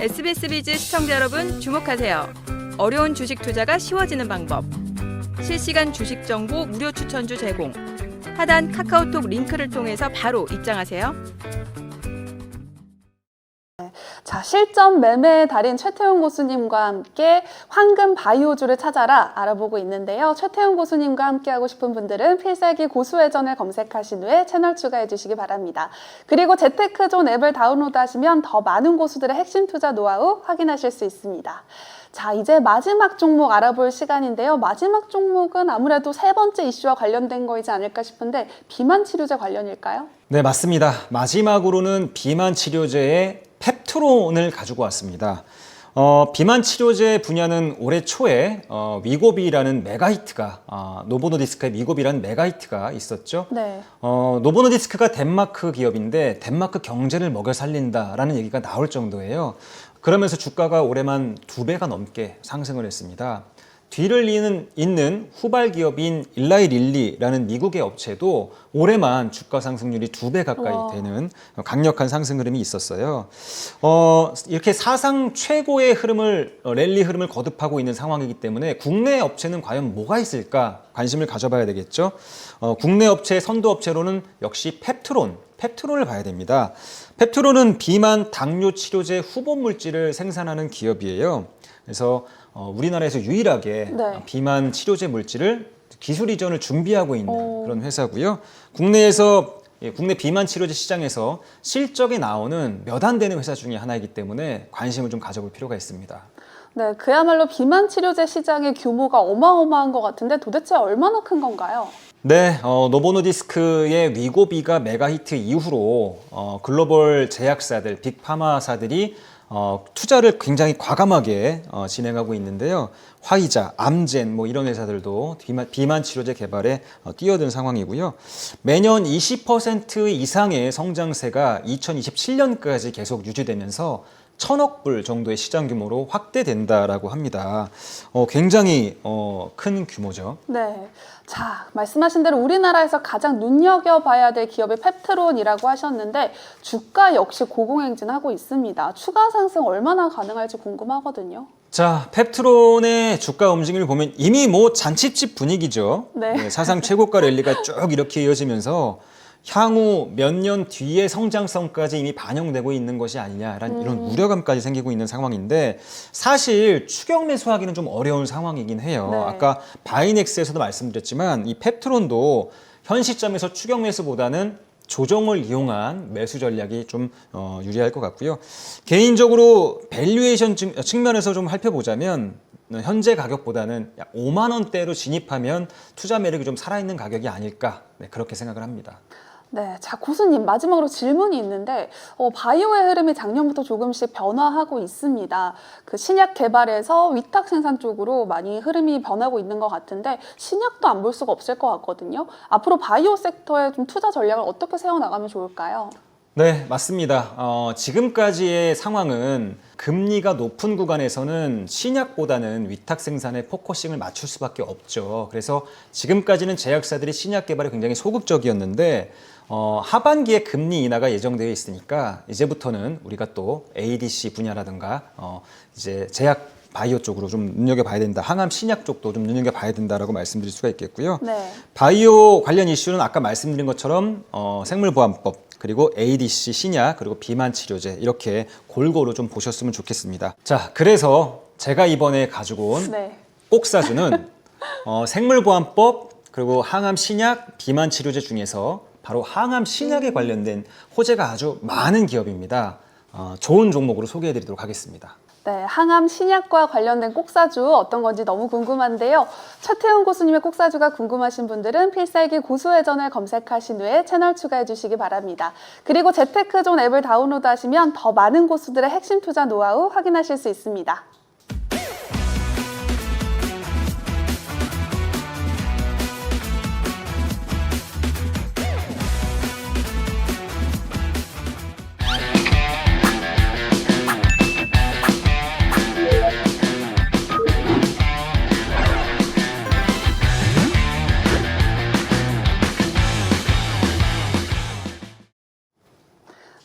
SBS 비즈 시청자 여러분 주목하세요. 어려운 주식 투자가 쉬워지는 방법. 실시간 주식 정보 무료 추천주 제공. 하단 카카오톡 링크를 통해서 바로 입장하세요. 자, 실전 매매의 달인 최태훈 고수님과 함께 황금 바이오주를 찾아라 알아보고 있는데요. 최태훈 고수님과 함께 하고 싶은 분들은 필살기 고수회전을 검색하신 후에 채널 추가해 주시기 바랍니다. 그리고 재테크존 앱을 다운로드하시면 더 많은 고수들의 핵심 투자 노하우 확인하실 수 있습니다. 자, 이제 마지막 종목 알아볼 시간인데요. 마지막 종목은 아무래도 세 번째 이슈와 관련된 거이지 않을까 싶은데 비만 치료제 관련일까요? 네, 맞습니다. 마지막으로는 비만 치료제의 펩트론을 가지고 왔습니다. 비만 치료제 분야는 올해 초에 위고비라는 메가히트가 노보노디스크의 위고비라는 메가히트가 있었죠. 네. 노보노디스크가 덴마크 기업인데 덴마크 경제를 먹여 살린다라는 얘기가 나올 정도예요. 그러면서 주가가 올해만 2배가 넘게 상승을 했습니다. 뒤를 잇는 후발 기업인 일라이 릴리라는 미국의 업체도 올해만 주가 상승률이 2배 가까이 되는 강력한 상승 흐름이 있었어요. 이렇게 사상 최고의 랠리 흐름을 거듭하고 있는 상황이기 때문에 국내 업체는 과연 뭐가 있을까 관심을 가져봐야 되겠죠. 국내 업체 선도 업체로는 역시 펩트론을 봐야 됩니다. 펩트론은 비만 당뇨 치료제 후보 물질을 생산하는 기업이에요. 그래서 우리나라에서 유일하게 비만 치료제 물질을 기술 이전을 준비하고 있는 그런 회사고요. 국내 비만 치료제 시장에서 실적이 나오는 몇 안 되는 회사 중에 하나이기 때문에 관심을 좀 가져볼 필요가 있습니다. 네, 그야말로 비만 치료제 시장의 규모가 어마어마한 것 같은데 도대체 얼마나 큰 건가요? 네, 노보노디스크의 위고비가 메가히트 이후로 글로벌 제약사들, 빅파마사들이 투자를 굉장히 과감하게 진행하고 있는데요. 화이자, 암젠 이런 회사들도 비만 치료제 개발에 뛰어든 상황이고요. 매년 20% 이상의 성장세가 2027년까지 계속 유지되면서 1,000억 불 정도의 시장 규모로 확대된다라고 합니다. 굉장히 큰 규모죠. 네. 자, 말씀하신 대로 우리나라에서 가장 눈여겨봐야 될 기업이 펩트론이라고 하셨는데 주가 역시 고공행진하고 있습니다. 추가 상승 얼마나 가능할지 궁금하거든요. 자, 펩트론의 주가 움직임을 보면 이미 잔치집 분위기죠. 네. 사상 최고가 랠리가 쭉 이렇게 이어지면서 향후 몇 년 뒤의 성장성까지 이미 반영되고 있는 것이 아니냐라는 이런 우려감까지 생기고 있는 상황인데 사실 추격 매수하기는 좀 어려운 상황이긴 해요. 네. 아까 바이넥스에서도 말씀드렸지만 이 펩트론도 현 시점에서 추격 매수보다는 조정을 이용한 매수 전략이 좀 유리할 것 같고요. 개인적으로 밸류에이션 측면에서 좀 살펴보자면 현재 가격보다는 약 5만 원대로 진입하면 투자 매력이 좀 살아있는 가격이 아닐까 그렇게 생각을 합니다. 네, 자 고수님 마지막으로 질문이 있는데 바이오의 흐름이 작년부터 조금씩 변화하고 있습니다. 그 신약 개발에서 위탁 생산 쪽으로 많이 흐름이 변하고 있는 것 같은데 신약도 안 볼 수가 없을 것 같거든요. 앞으로 바이오 섹터에 좀 투자 전략을 어떻게 세워나가면 좋을까요? 네, 맞습니다. 지금까지의 상황은 금리가 높은 구간에서는 신약보다는 위탁 생산에 포커싱을 맞출 수밖에 없죠. 그래서 지금까지는 제약사들이 신약 개발에 굉장히 소극적이었는데 하반기에 금리 인하가 예정되어 있으니까 이제부터는 우리가 또 ADC 분야라든가 이제 제약 바이오 쪽으로 좀 눈여겨봐야 된다. 항암 신약 쪽도 좀 눈여겨봐야 된다라고 말씀드릴 수가 있겠고요. 네. 바이오 관련 이슈는 아까 말씀드린 것처럼 생물보안법 그리고 ADC 신약 그리고 비만 치료제 이렇게 골고루 좀 보셨으면 좋겠습니다. 자, 그래서 제가 이번에 가지고 온 꼭사주는 생물보안법 그리고 항암 신약 비만 치료제 중에서 바로 항암 신약에 관련된 호재가 아주 많은 기업입니다. 좋은 종목으로 소개해드리도록 하겠습니다. 네, 항암 신약과 관련된 꼭사주 어떤 건지 너무 궁금한데요. 최태훈 고수님의 꼭사주가 궁금하신 분들은 필살기 고수회전을 검색하신 후에 채널 추가해 주시기 바랍니다. 그리고 재테크존 앱을 다운로드하시면 더 많은 고수들의 핵심 투자 노하우 확인하실 수 있습니다.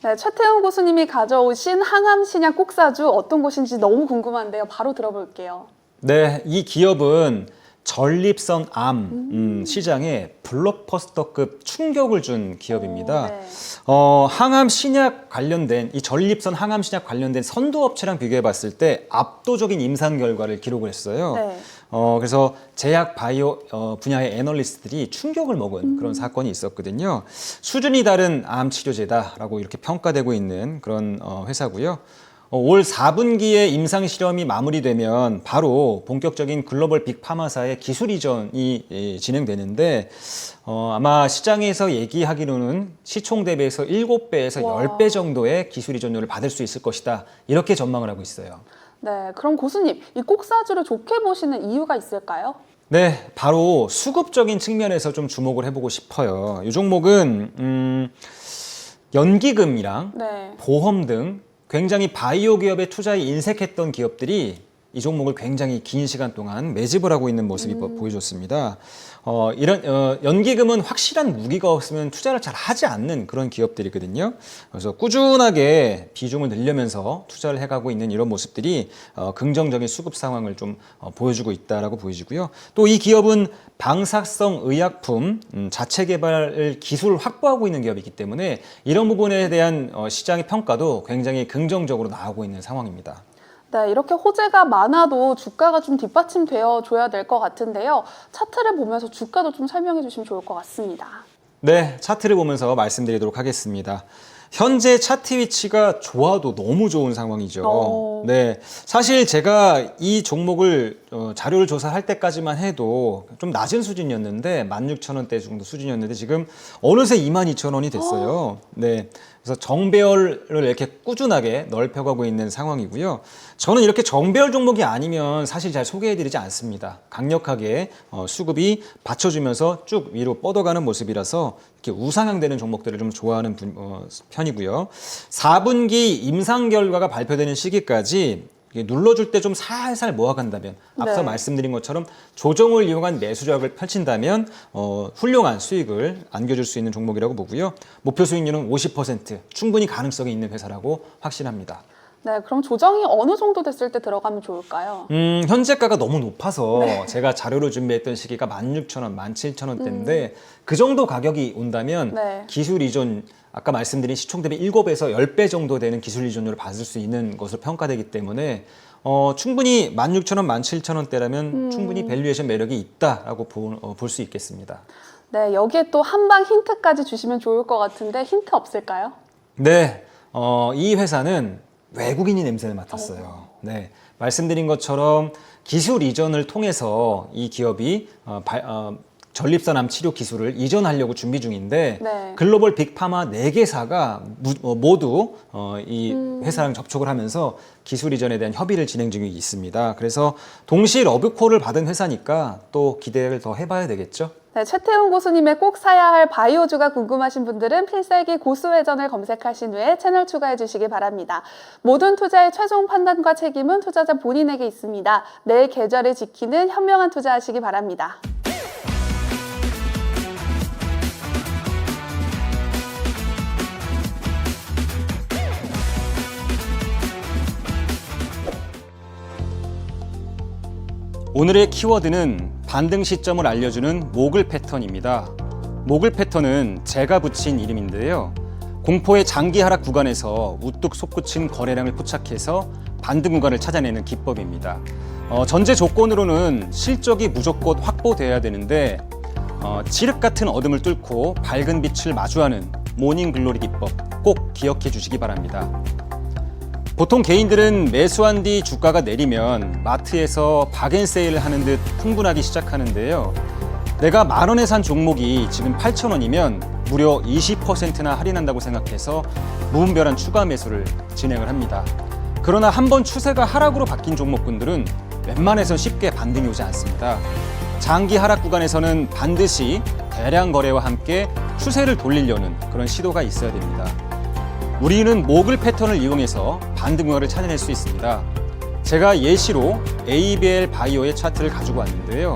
네, 최태훈 고수님이 가져오신 항암 신약 꼭사주 어떤 곳인지 너무 궁금한데요. 바로 들어볼게요. 네, 이 기업은 전립선 암 시장에 블록버스터급 충격을 준 기업입니다. 네. 항암 신약 관련된 이 전립선 항암 신약 관련된 선도 업체랑 비교해 봤을 때 압도적인 임상 결과를 기록을 했어요. 네. 그래서 제약 바이오 분야의 애널리스트들이 충격을 먹은 그런 사건이 있었거든요. 수준이 다른 암 치료제다라고 이렇게 평가되고 있는 그런 회사고요. 올 4분기에 임상 실험이 마무리되면 바로 본격적인 글로벌 빅파마사의 기술 이전이 진행되는데 아마 시장에서 얘기하기로는 시총 대비해서 7배에서 와. 10배 정도의 기술 이전료를 받을 수 있을 것이다. 이렇게 전망을 하고 있어요. 네, 그럼 고수님, 이 꼭사주를 좋게 보시는 이유가 있을까요? 네, 바로 수급적인 측면에서 좀 주목을 해보고 싶어요. 이 종목은 연기금이랑 네. 보험 등 굉장히 바이오 기업에 투자에 인색했던 기업들이 이 종목을 굉장히 긴 시간 동안 매집을 하고 있는 모습이 보여줬습니다. 이런 연기금은 확실한 무기가 없으면 투자를 잘 하지 않는 그런 기업들이거든요. 그래서 꾸준하게 비중을 늘리면서 투자를 해가고 있는 이런 모습들이 긍정적인 수급 상황을 좀 보여주고 있다라고 보여지고요. 또 이 기업은 방사성 의약품 자체 개발 기술을 확보하고 있는 기업이기 때문에 이런 부분에 대한 시장의 평가도 굉장히 긍정적으로 나오고 있는 상황입니다. 네, 이렇게 호재가 많아도 주가가 좀 뒷받침되어 줘야 될 것 같은데요. 차트를 보면서 주가도 좀 설명해 주시면 좋을 것 같습니다. 네, 차트를 보면서 말씀드리도록 하겠습니다. 현재 차트 위치가 좋아도 너무 좋은 상황이죠. 네, 사실 제가 이 종목을 자료를 조사할 때까지만 해도 좀 낮은 수준이었는데 16,000원대 정도 수준이었는데 지금 어느새 22,000원이 됐어요. 네, 그래서 정배열을 이렇게 꾸준하게 넓혀가고 있는 상황이고요. 저는 이렇게 정배열 종목이 아니면 사실 잘 소개해드리지 않습니다. 강력하게 수급이 받쳐주면서 쭉 위로 뻗어가는 모습이라서 이렇게 우상향되는 종목들을 좀 좋아하는 편이고요. 4분기 임상 결과가 발표되는 시기까지 눌러줄 때 좀 살살 모아간다면 앞서 네. 말씀드린 것처럼 조정을 이용한 매수 조합을 펼친다면 훌륭한 수익을 안겨줄 수 있는 종목이라고 보고요. 목표 수익률은 50% 충분히 가능성이 있는 회사라고 확신합니다. 네, 그럼 조정이 어느 정도 됐을 때 들어가면 좋을까요? 현재가가 너무 높아서 네. 제가 자료를 준비했던 시기가 16,000원, 17,000원대인데 그 정도 가격이 온다면 네. 기술 이전 아까 말씀드린 시총 대비 7배에서 10배 정도 되는 기술 이전료를 받을 수 있는 것으로 평가되기 때문에 충분히 16,000원, 17,000원대라면 충분히 밸류에이션 매력이 있다라고 볼 수 있겠습니다. 네, 여기에 또 한방 힌트까지 주시면 좋을 것 같은데 힌트 없을까요? 네, 이 회사는 외국인이 냄새를 맡았어요. 네, 말씀드린 것처럼 기술 이전을 통해서 이 기업이 전립선 암 치료 기술을 이전하려고 준비 중인데 네. 글로벌 빅파마 4개사가 모두 이 회사랑 접촉을 하면서 기술 이전에 대한 협의를 진행 중에 있습니다. 그래서 동시 러브콜을 받은 회사니까 또 기대를 더 해봐야 되겠죠. 네, 최태훈 고수님의 꼭 사야 할 바이오주가 궁금하신 분들은 필살기 고수회전을 검색하신 후에 채널 추가해 주시기 바랍니다. 모든 투자의 최종 판단과 책임은 투자자 본인에게 있습니다. 내 계좌를 지키는 현명한 투자하시기 바랍니다. 오늘의 키워드는 반등 시점을 알려주는 모글 패턴입니다. 모글 패턴은 제가 붙인 이름인데요. 공포의 장기 하락 구간에서 우뚝 솟구친 거래량을 포착해서 반등 구간을 찾아내는 기법입니다. 전제 조건으로는 실적이 무조건 확보돼야 되는데 칠흑 같은 어둠을 뚫고 밝은 빛을 마주하는 모닝글로리 기법 꼭 기억해 주시기 바랍니다. 보통 개인들은 매수한 뒤 주가가 내리면 마트에서 박앤세일을 하는 듯 흥분하기 시작하는데요. 내가 10,000원에 산 종목이 지금 8,000원이면 무려 20%나 할인한다고 생각해서 무분별한 추가 매수를 진행을 합니다. 그러나 한번 추세가 하락으로 바뀐 종목군들은 웬만해선 쉽게 반등이 오지 않습니다. 장기 하락 구간에서는 반드시 대량 거래와 함께 추세를 돌리려는 그런 시도가 있어야 됩니다. 우리는 모글 패턴을 이용해서 반등 구간을 찾아낼 수 있습니다. 제가 예시로 ABL 바이오의 차트를 가지고 왔는데요.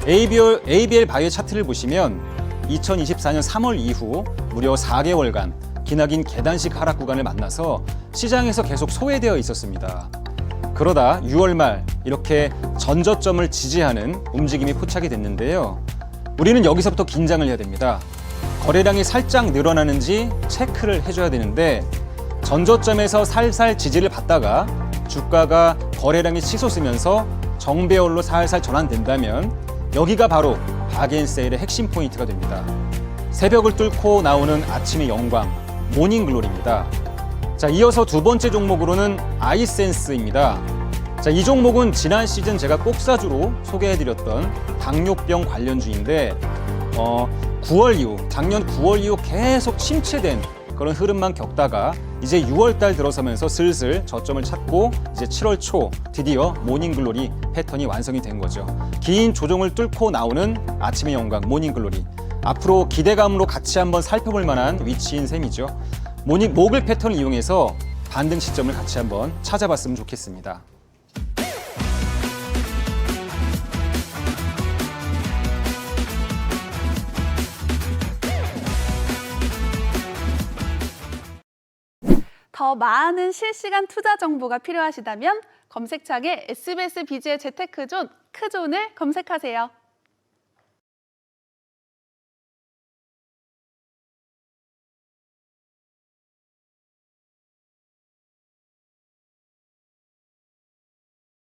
ABL 바이오 차트를 보시면 2024년 3월 이후 무려 4개월간 기나긴 계단식 하락 구간을 만나서 시장에서 계속 소외되어 있었습니다. 그러다 6월 말 이렇게 전저점을 지지하는 움직임이 포착이 됐는데요. 우리는 여기서부터 긴장을 해야 됩니다. 거래량이 살짝 늘어나는지 체크를 해줘야 되는데 전저점에서 살살 지지를 받다가 주가가 거래량이 치솟으면서 정배열로 살살 전환된다면 여기가 바로 바겐세일의 핵심 포인트가 됩니다. 새벽을 뚫고 나오는 아침의 영광, 모닝글로리입니다. 자, 이어서 두 번째 종목으로는 아이센스입니다. 자, 이 종목은 지난 시즌 제가 꼭사주로 소개해드렸던 당뇨병 관련주인데 9월 이후, 작년 9월 이후 계속 침체된 그런 흐름만 겪다가 이제 6월 달 들어서면서 슬슬 저점을 찾고 이제 7월 초 드디어 모닝글로리 패턴이 완성이 된 거죠. 긴 조정을 뚫고 나오는 아침의 영광 모닝글로리. 앞으로 기대감으로 같이 한번 살펴볼 만한 위치인 셈이죠. 모글 패턴을 이용해서 반등 시점을 같이 한번 찾아봤으면 좋겠습니다. 더 많은 실시간 투자 정보가 필요하시다면 검색창에 SBS 비즈의 재테크존, 크존을 검색하세요.